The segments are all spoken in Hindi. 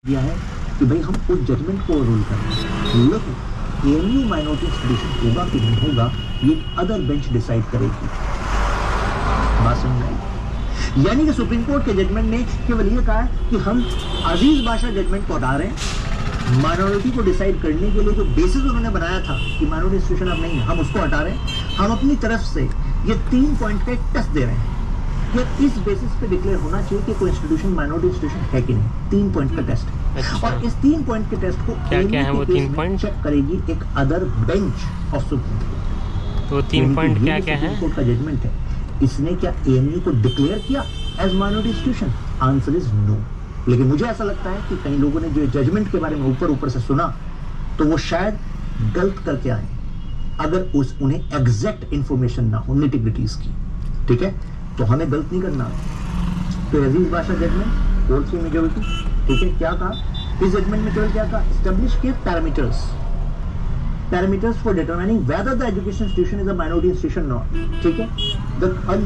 दिया है कि भाई हम उस जजमेंट को रूल करें, लेकिन एएमयू माइनॉरिटी इंस्टीट्यूशन होगा कि नहीं होगा ये अदर बेंच डिसाइड करेगी। बात समझ आई? यानी कि सुप्रीम कोर्ट के जजमेंट ने केवल ये कहा है कि हम अजीज बादशाह जजमेंट को हटा रहे हैं, माइनॉरिटी को डिसाइड करने के लिए जो बेसिस उन्होंने बनाया था कि माइनॉरिटी इंस्टीट्यूशन अब नहीं है, हम उसको हटा रहे हैं। हम अपनी तरफ से ये 3 पॉइंट का एक टेस्ट दे रहे हैं कि इस बेसिस पे डिक्लेयर होना चाहिए कि कोई इंस्टीट्यूशन माइनॉरिटी इंस्टीट्यूशन है कि नहीं। 3 पॉइंट का टेस्ट है। अच्छा। और इस 3 पॉइंट के टेस्ट को क्या है वो 3 पॉइंट? चेक करेगी एक other bench of supreme court. तो 3 पॉइंट क्या क्या है? सुप्रीम कोर्ट का जजमेंट है, इसने क्या एएमयू को डिक्लेयर किया as minority institution? Answer is no. लेकिन मुझे ऐसा लगता है कि कई लोगों ने जो जजमेंट के बारे में ऊपर से सुना तो वो शायद गलत करके आए, अगर उन्हें एग्जैक्ट इंफॉर्मेशन ना हो निटिग्रिटीज की। ठीक है, तो हमें गलत नहीं करना। तो अजीज बादशाह जजमेंट 4-3 मेजॉरिटी, ठीक है, क्या कहा इस जजमेंट में? केवल क्या कहा? एस्टेब्लिश के parameters for determining whether the education institution is a minority institution not. ठीक है,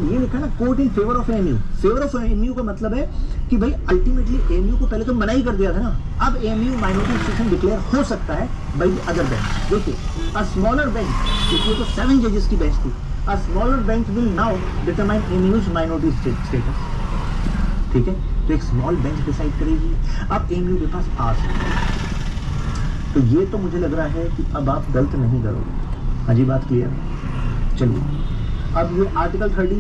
ये लिखा ना court in favour of AMU. Favour of AMU का मतलब है कि भाई अल्टीमेटली एएमयू को पहले तो मना ही कर दिया था ना, अब एएमयू माइनॉरिटी इंस्टीट्यूशन डिक्लेयर हो सकता है बाय अदर बेंच। देखिए अ स्मॉलर बेंच, क्योंकि तो 7 जजेस की बेंच थी, a smaller bench will now determine AMU's minority status. ठीक है, तो एक स्मॉल बेंच डिसाइड करेगी। अब एएमयू के पास पास है, तो ये तो मुझे लग रहा है कि अब आप गलत नहीं करोगे। हाँ जी, बात क्लियर है। चलिए, अब ये आर्टिकल 30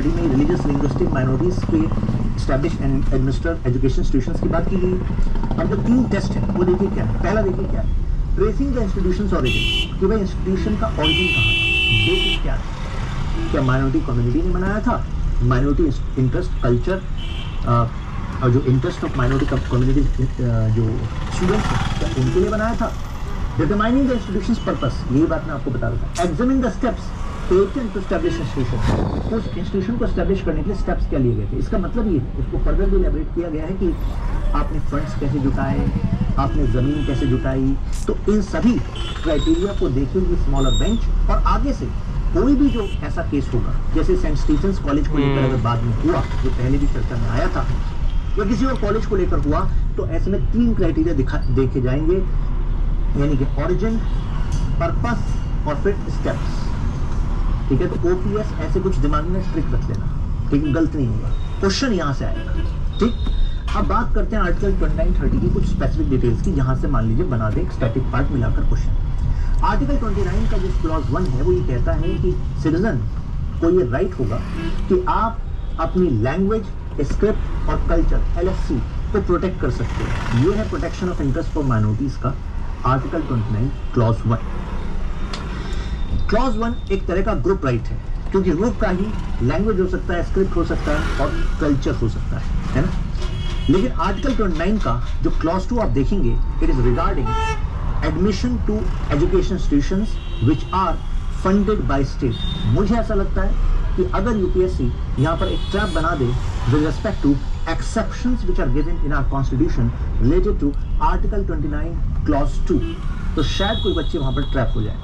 में रिलीजियस लिंग्विस्टिक माइनॉरिटीज के establish and administer education institutions की बात की गई। अब जो 3 टेस्ट है वो देखिए क्या है। पहला देखिए क्या है, ट्रेसिंग द इंस्टीट्यूशंस ओरिजिन, कि भाई इंस्टीट्यूशन का ओरिजिन कहाँ था, बेसिस क्या है। क्या माइनॉरिटी कम्युनिटी ने बनाया था? माइनॉरिटी इंटरेस्ट कल्चर और जो इंटरेस्ट ऑफ माइनॉरिटी कम्युनिटी जो स्टूडेंट्स हैं क्या उनके लिए बनाया था? डिटरमाइनिंग द इंस्टीट्यूशंस पर्पस, यही बात मैं आपको बता रहा था। Examine the steps taken to establish institution, उस इंस्टीट्यूशन को एस्टैब्लिश करने के लिए स्टेप्स क्या लिए गए थे। इसका मतलब ये है, इसको फर्दर भी इलैबोरेट किया गया है कि आपने फंड्स कैसे जुटाए, आपने ज़मीन कैसे जुटाई। तो इन सभी क्राइटेरिया को देखेंगे स्मॉलर बेंच। और आगे से कोई भी जो ऐसा केस होगा, जैसे सेंट स्टीफेंस कॉलेज को लेकर अगर बाद में हुआ, जो पहले भी चर्चा में आया था, या किसी और कॉलेज को लेकर हुआ, तो ऐसे में 3 क्राइटेरिया देखे जाएंगे, यानी कि ओरिजिन, पर्पस और फिर स्टेप्स। ठीक है, तो ओपीएस ऐसे कुछ दिमाग में ट्रिक रख लेना, ठीक है, गलत नहीं होगा, क्वेश्चन यहां से आएगा। ठीक, अब बात करते हैं आर्टिकल 29-30 की कुछ स्पेसिफिक डिटेल्स की, जहां से मान लीजिए बना दे एक स्टैटिक पार्ट मिलाकर क्वेश्चन। आर्टिकल 29 का जो क्लॉज 1 है वो ये कहता है कि सिटीजन को ये राइट होगा कि आप अपनी लैंग्वेज, स्क्रिप्ट और कल्चर LFC को प्रोटेक्ट कर सकते हैं। ये है protection of interest for minorities का आर्टिकल 29 क्लॉज 1। क्लॉज 1 एक तरह का ग्रुप राइट है, क्योंकि ग्रुप का ही लैंग्वेज हो सकता है, स्क्रिप्ट हो सकता है और कल्चर हो सकता है ना। लेकिन आर्टिकल 29 का जो क्लॉज 2 आप देखेंगे, it is regarding admission to education institutions which are funded by state. मुझे ऐसा लगता है कि अगर यूपीएससी यहाँ पर एक ट्रैप बना दे with respect to exceptions which are given in our constitution related to article 29 clause 2, तो शायद कोई बच्चे वहां पर ट्रैप हो जाए।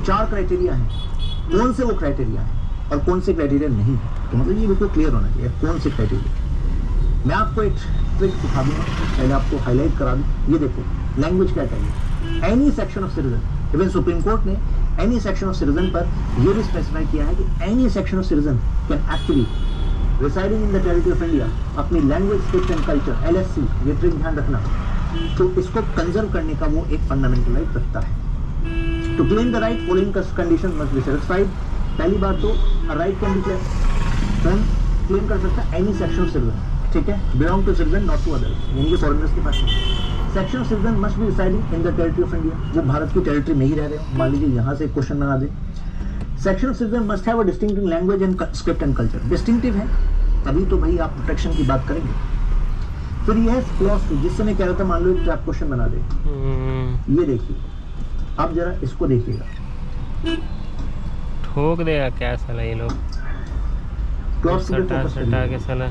4 क्राइटेरिया हैं, कौन से वो क्राइटेरिया हैं और कौन से क्राइटेरिया नहीं है, तो मतलब ये बिल्कुल क्लियर होना चाहिए कौन से क्राइटेरिया। मैं आपको एक ट्रिक सिखा दूंगा, पहले आपको हाईलाइट करा दूं। ये देखो, लैंग्वेज क्या चाहिए, any section of citizen. Even supreme court ने एनी सेक्शन ऑफ सिटीजन पर यह भी स्पेसिफाई किया है कि any section of citizen can actually residing in the territory of India अपनी language, script and culture LSC, ये ट्रिक ध्यान रखना, तो इसको कंजर्व करने का वो एक फंडामेंटल राइट रखता है। To claim the right following condition must be satisfied. पहली बात तो राइट कैन बी क्लेम कर सकता है एनी सेक्शन ऑफ सिटीजन, ठीक है, belong to citizen not to others, यानी कि फॉरेनर्स के पास। Section of citizen must be residing in the territory of India, वो भारत की टेरिटरी में ही रह रहे हो, मान लीजिए यहाँ से क्वेश्चन बना दे। Section of citizen must have a distinctive language and script and culture. Distinctive है तभी तो भाई आप प्रोटेक्शन की बात करेंगे। फिर ये है क्लॉज 2, जिससे मैं कह रहा था, मान लो एक ट्रैप क्वेश्चन बना दे। ये देखिए, आप जरा इसको देखिएगा, ठोक देगा क्या साला ये लोग, क्लॉज 2 पे फोकस के साला।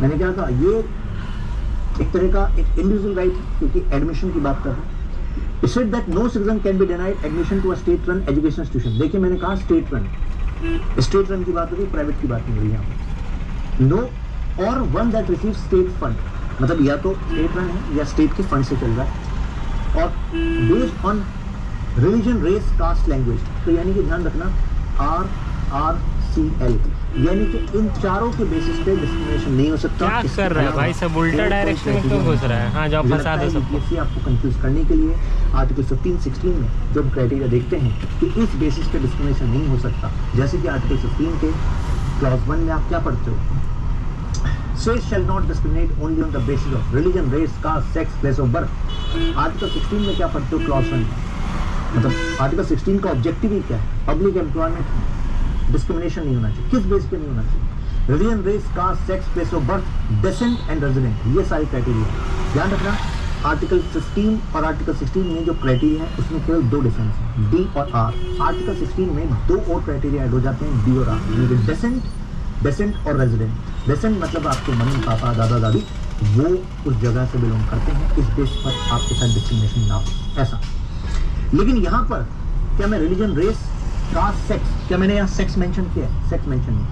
मैंने क्या कहा, ये एक तरह का एक इंडिविजुअल राइट है, क्योंकि एडमिशन की बात कर रहा हूँ। It said that no citizen can be denied admission to a state-run education institution. देखिए मैंने कहा स्टेट रन की बात हो रही, प्राइवेट की बात नहीं हो रही यहाँ पर। नो और one that receive state fund, मतलब या तो स्टेट रन है या स्टेट के फंड से चल रहा है, और based on religion, race, caste, language. तो यानी कि ध्यान रखना RRCL, यानी कि इन चारों के बेसिस पे डिस्क्रिमिनेशन नहीं हो सकता। क्या कर रहा है भाई, सब उल्टा डायरेक्शन में क्यों घुस रहा है? हाँ जाओ फंसा दो सबको। यूपीएससी आपको कंफ्यूज करने के लिए आर्टिकल 15-16 में जो हम क्राइटेरिया देखते हैं कि इस बेसिस पे डिस्क्रिमिनेशन नहीं हो सकता। जैसे कि आर्टिकल 15 के क्लॉज 1 में आप क्या पढ़ते हो? States shall not discriminate only on the basis of religion, race, caste, sex, place of birth. Article 16 में क्या पढ़ते हो? क्लॉज 1 मतलब आर्टिकल 16 का ऑब्जेक्टिव ही क्या है? पब्लिक एम्प्लॉयमेंट, डिस्क्रिमिनेशन नहीं होना चाहिए। किस बेस पे नहीं होना चाहिए? Religion, race, caste, sex, place of birth, descent and resident, ये सारे क्राइटेरिया ध्यान रखना। आर्टिकल 15 और आर्टिकल 16 में जो क्राइटेरिया है उसमें केवल दो डिफरेंस है, डी और आर। आर्टिकल 16 में दो और क्राइटेरिया ऐड हो जाते हैं, डी और आर, यानी डेसेंट और रेजिडेंट। डेसेंट मतलब आपके मम्मी पापा दादा दादी वो उस जगह से बिलोंग करते हैं, इस बेस पर आपके साथ डिस्क्रिमिनेशन ना हो ऐसा। लेकिन यहाँ पर क्या मैं रिलीजन, रेस, कास्ट, सेक्स, क्या मैंने यहाँ सेक्स मेंशन किया है? सेक्स मेंशन नहीं।